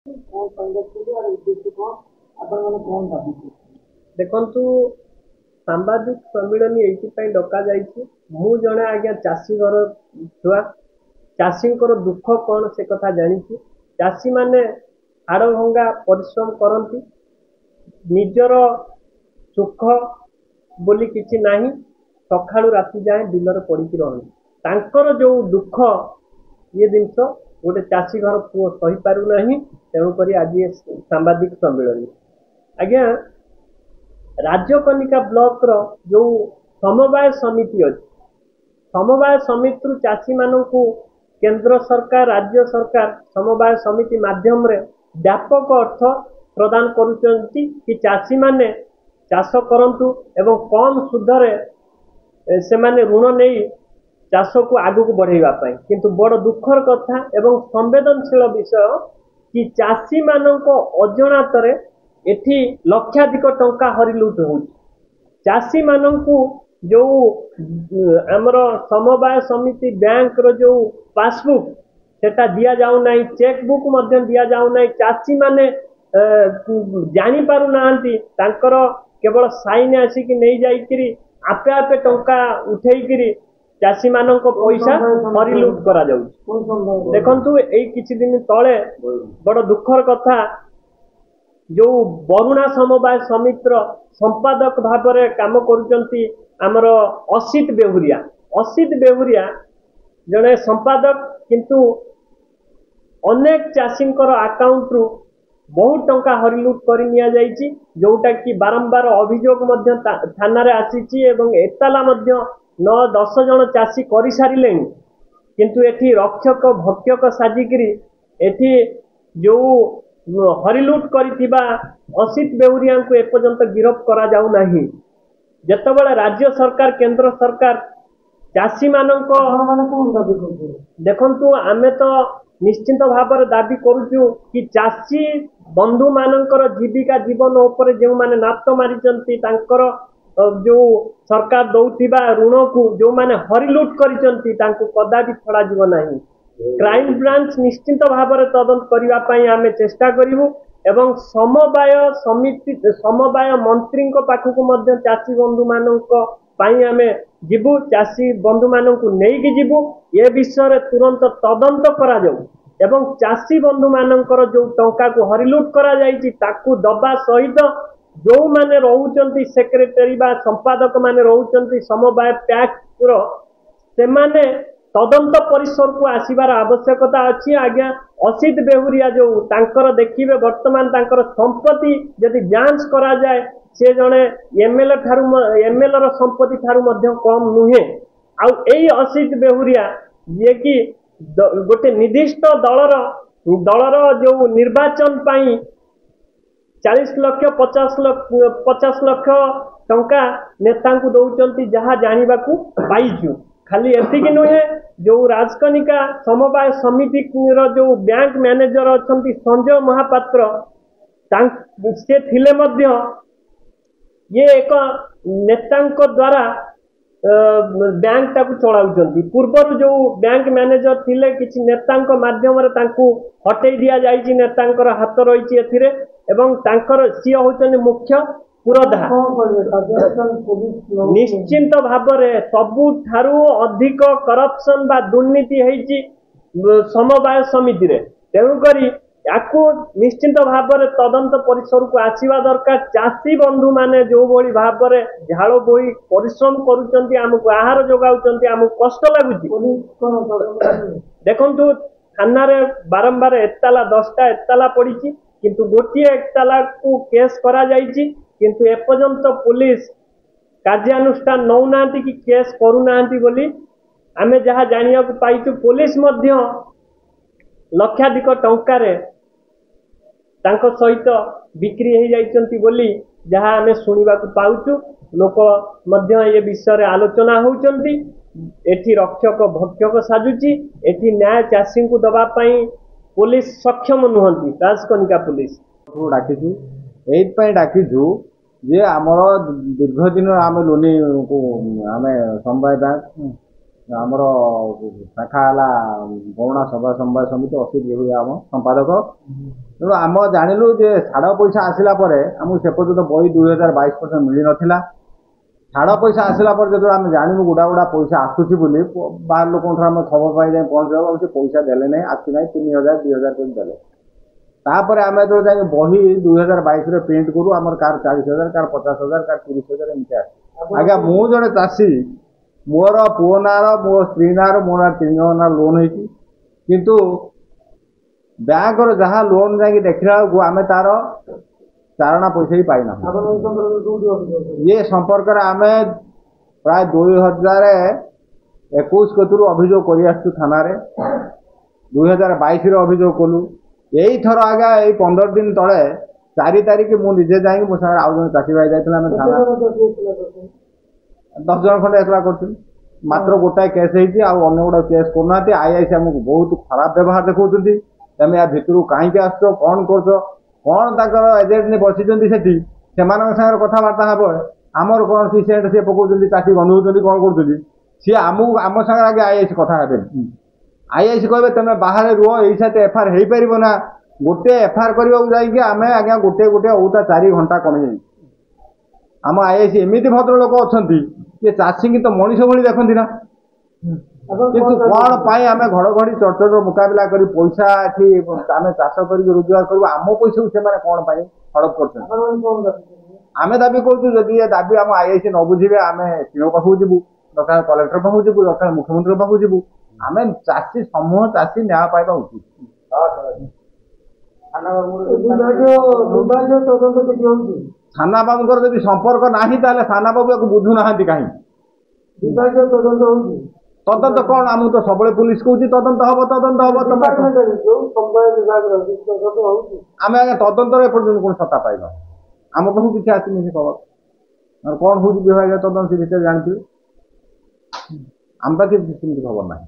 देखु सांबादिक सम्मिलन ये डक मु जड़े आज्ञा चाषी घर छुआ चाषी दुख कौन से कथा जानी चाषी माने हाड़ भंगा परिश्रम करती निजर सुख बोली किसी नहीं सकाळु राति जाए बिलर पड़ी रही जो दुख ये जिनस गोटे चाषी घर पुओ सही पारु नहीं तेणुक आज सांबादिक सम्मिलन आज्ञा राजकनिका ब्लॉक रो जो समवाय समिति अच्छी समवाय समिति चाषी मानू केंद्र सरकार राज्य सरकार समवाय समिति माध्यम रे व्यापक अर्थ प्रदान करुचंती कि चाषी माने चाष करंतु एवं कम सुधरे से माने ऋण नहीं चाष को आगु को बढ़ाइबा पई किंतु बड़ दुखर कथा एवं संवेदनशील विषय कि चाषी मानक अजणातरे एठी लक्षाधिक टंका हरिलुट हो चाषी मानू जो आमर समवाय समिति बैंक रो जो पासबुक सेटा दिया जाऊ नहीं चेकबुक मध्य दिया जाऊ नहीं चाषी माने जानी पारु नांती तांकर केवल साइन आसिक नहीं जाइकिरी आपे आपे टंका उठेइकिरी चाषी मानक पैसा हरिलुट करा जाऊ देखंतु एई किछि दिन तळे बड़ दुखर कथा जो बरुणा समवाय समितिर संपादक भाव में काम करुचंती आमर असित बेहुरिया जड़े संपादक किंतु अनेक चाषी अकाउंट रु बहुत टंका हरिलुट कर जोटा कि बारंबार अभियोग थाना रे आसीची एवं एताला 9-10 जन चाषी कर सारे किंतु एठी रक्षक भक्षक साजिकी एठी जो हरिलुट करिथिबा असित बेहुरिया को एपर्यंत गिरफ करा जाऊ नाही जेतेबेले राज्य सरकार केंद्र सरकार चाषी मानक देखंतु आमे तो निश्चिंत भाव में दाबी करूचु कि चाषी बंधु मानकर जीविका जीवन उपरे जो माने नाप्त मारिचंती तांकर जो सरकार दौथिबा ऋण को जो माने हरिलुट करिचंती तांको कदापि छड़ा जीव नाही क्राइम ब्रांच निश्चिंत भाव में तदंत करने आम चेष्टा करूँ एवं समवाय समिति समवाय मंत्री पाखक चाषी बंधु मानक आम जीवु चाषी बंधु मानक नहीं जीवु ये विषय तुरंत तदंत करा जाऊ एवं चाषी बंधु मानकर जो टंका को हरिलुट करा जाइछि ताकू दबा सहित जो माने रहउचंती सेक्रेटरी बा संपादक माने रहउचंती समवाय पैक्ट रो से माने तदंत परिसर को आसबार आवश्यकता अच्छी आज्ञा असित बेहुरिया जो तांकर देखिए वर्तमान तांकर संपत्ति यदि जांच करा जाए से जड़े एमएलए रो संपत्ति ठारू मध्य कम नुहे आउ एई असित बेहुरिया ये कि गोटे निर्दिष्ट दलर जो निर्वाचन पाई 40 लाख 50 लाख टंका नेता को दौरान जहाँ जाना पाइचु खाली एतिक नुहे जो राजकनिका समवाय समिति जो बैंक मैनेजर अच्छा संजय महापात्र से थिले मध्य ये एक नेता द्वारा बैंक टाकू चलाउचंती पूर्वर जो बैंक मैनेजर थिले किछि नेता माध्यम हटई दिया जाइछि नेतांकर हाथ रही एथिरे एवं तांकर सी होचन मुख्य पुरधा निश्चिंत भाव में सबुठारु अधिक करप्शन बा दुर्नीति होइछि समवाय समिति रे तेणुकरी याकू निश्चिंत भाव में तदंत परिसर को आसवा दरकार चाषी बंधु माने जो भली भाव में झाड़ बोई परिश्रम करुचंती आमको आहार जोगाउचंती आमको कष्ट लागुची देखंतु थाना रे बारंबार एताला 10टा एताला पड़ी किंतु गोटे एताला को केस करा जाइछि किंतु एपर्यंत पुलिस कार्यानुष्ठान नौ नांती कि केस करू नांती बोली आमे जहाँ जानिया को पाइछु पुलिस मध्य लक्षाधिक टंकार तांको सहित बिक्री हो जाइछंती बोली जहाँ आमे सुनिबा को पाउछु लोक मध्य ये विषय आलोचना होउछंती एठी रक्षक भक्षक साजुची एठी न्याय चाषी को दबा पई पुलिस सक्षम नुहंती राजकनिका पुलिस डाकिछु एइट पई डाकिछु जे आमर दीर्घ दिन आम लोनी को आम समवाय बैंक ଆମର ଶାଖା ହେଲା ଗୌଣା ସଭା ସମବାୟ ସମିତି ଅସିତ ବେହୁରିଆ ଆମ ସମ୍ପାଦକ। ତେଣୁ ଆମ ଜାଣିଲୁ ଯେ ଛାଡ଼ ପଇସା ଆସିଲା ପରେ ଆମକୁ ସେ ପର୍ଯ୍ୟନ୍ତ ବହି 2022 ମିଳିନଥିଲା। ଛାଡ଼ ପଇସା ଆସିଲା ପରେ ଯେତେବେଳେ ଆମେ ଜାଣିଲୁ ଗୁଡ଼ା ପଇସା ଆସୁଛି ବୋଲି ବାହାର ଲୋକଙ୍କଠାରୁ ଆମେ ଖବର ପାଇ ଯାଇ ପହଞ୍ଚିବାକୁ ସେ ପଇସା ଦେଲେ ନାହିଁ, ଆସି ନାହିଁ, 3000 2000 କରି ଦେଲେ। ତାପରେ ଆମେ ଯେତେବେଳେ ଯାଇକି ବହି 2022 ପ୍ରିଣ୍ଟ କରୁ, ଆମର କାହାର 40,000, କାହାର 50,000, କାହାର 30,000 ଏମିତି ଆସେ। ଆଜ୍ଞା ମୁଁ ଜଣେ ଚାଷୀ, ମୋର ପୁଅ ନାଁର, ମୋ ସ୍ତ୍ରୀ ନାଁର, ମୋ ନାଁ 3 ଜଣ ନାଁ ଲୋନ୍ ହେଇଛି, କିନ୍ତୁ ବ୍ୟାଙ୍କର ଯାହା ଲୋନ୍ ଯାଇକି ଦେଖିଲା ବେଳକୁ ଆମେ ତାର ଚାରଣା ପଇସା ହିଁ ପାଇନା। ଇଏ ସମ୍ପର୍କରେ ଆମେ ପ୍ରାୟ 2021 କତରୁ ଅଭିଯୋଗ କରି ଆସିଛୁ ଥାନାରେ, 2022 ଅଭିଯୋଗ କଲୁ। ଏଇଥର ଆଜ୍ଞା ଏଇ 15 ଦିନ ତଳେ 4 ତାରିଖ ମୁଁ ନିଜେ ଯାଇକି ମୋ ସାଙ୍ଗରେ ଆଉ ଜଣେ ଚାଷୀ ଭାଇ ଯାଇଥିଲା, ଆମେ ଥାନା 10 ଜଣ ଖଣ୍ଡେ ଏକଲା କରିଥିଲୁ। ମାତ୍ର ଗୋଟାଏ କେସ୍ ହେଇଛି, ଆଉ ଅନ୍ୟ ଗୁଡ଼ା କେସ୍ କରୁନାହାନ୍ତି। ଆଇଆଇସି ଆମକୁ ବହୁତ ଖରାପ ବ୍ୟବହାର ଦେଖାଉଛନ୍ତି। ତମେ ୟା ଭିତରୁ କାହିଁକି ଆସୁଛ, କ'ଣ କରୁଛ, କ'ଣ ତାଙ୍କର ଏଜେଣ୍ଟ ନେଇ ବସିଛନ୍ତି ସେଠି, ସେମାନଙ୍କ ସାଙ୍ଗରେ କଥାବାର୍ତ୍ତା ହେବ। ଆମର କ'ଣ ସିଏ ପକାଉଛନ୍ତି, ଚାଷୀ ବନ୍ଧଉଛନ୍ତି, କ'ଣ କରୁଛନ୍ତି, ସିଏ ଆମକୁ ଆମ ସାଙ୍ଗରେ ଆଗେ ଆଇଆଇସି କଥା ହେବେନି। ଆଇଆଇସି କହିବେ ତମେ ବାହାରେ ରୁହ, ଏଇ ସାଥେ ଏଫଆଇଆର ହେଇପାରିବ ନା। ଗୋଟେ ଏଫଆଇଆର କରିବାକୁ ଯାଇକି ଆମେ ଆଜ୍ଞା ଗୋଟେ ଅଉତା 4 ଘଣ୍ଟା କମିଯାଇଛି। ଆମ ଆଇଆଇସି ଏମିତି ଭଦ୍ର ଲୋକ ଅଛନ୍ତି ଯେ ଚାଷୀକି ତ ମଣିଷ ଭଳି ଦେଖନ୍ତି ନା। କିନ୍ତୁ କ'ଣ ପାଇଁ ଆମେ ଘଡ଼ଘଡ଼ି ଚଡ଼ଚଡ଼ିର ମୁକାବିଲା କରି ପଇସା ଏଠି ଆମେ ଚାଷ କରିକି ରୋଜଗାର କରିବୁ, ଆମ ପଇସାକୁ ସେମାନେ କ'ଣ ପାଇଁ ହଡ଼ପ କରୁଛନ୍ତି। ଆମେ ଦାବି କରୁଛୁ, ଯଦି ଏ ଦାବି ଆମ ଆଇଆଇସି ନ ବୁଝିବେ ଆମେ ସିଓ ପାଖକୁ ଯିବୁ, ଦରକାର କଲେକ୍ଟର ପାଖକୁ ଯିବୁ, ଦରକାର ମୁଖ୍ୟମନ୍ତ୍ରୀ ପାଖକୁ ଯିବୁ। ଆମେ ଚାଷୀ ସମୂହ ଚାଷୀ ନ୍ୟାୟ ପାଇବା ଉଚିତ। ଥାନା ବାବୁଙ୍କର ଯଦି ସମ୍ପର୍କ ନାହିଁ ତାହେଲେ ଥାନା ବାବୁ ୟାକୁ ବୁଝୁନାହାନ୍ତି କାହିଁକି? ତଦନ୍ତ କ'ଣ? ଆମକୁ ତ ସବୁବେଳେ ପୁଲିସ କହୁଛି ତଦନ୍ତ ହବ। ଆମେ ଆଜ୍ଞା ତଦନ୍ତର ଏପର୍ଯ୍ୟନ୍ତ କ'ଣ ସତ୍ତା ପାଇବା? ଆମ ପାଖକୁ କିଛି ଆସିନି ସେ ଖବର। କ'ଣ ହଉଛି ବିଭାଗୀୟ ତଦନ୍ତ ସେ ବିଷୟରେ ଜାଣିଥିବେ, ଆମ ପାଖରେ ସେମିତି ଖବର ନାହିଁ।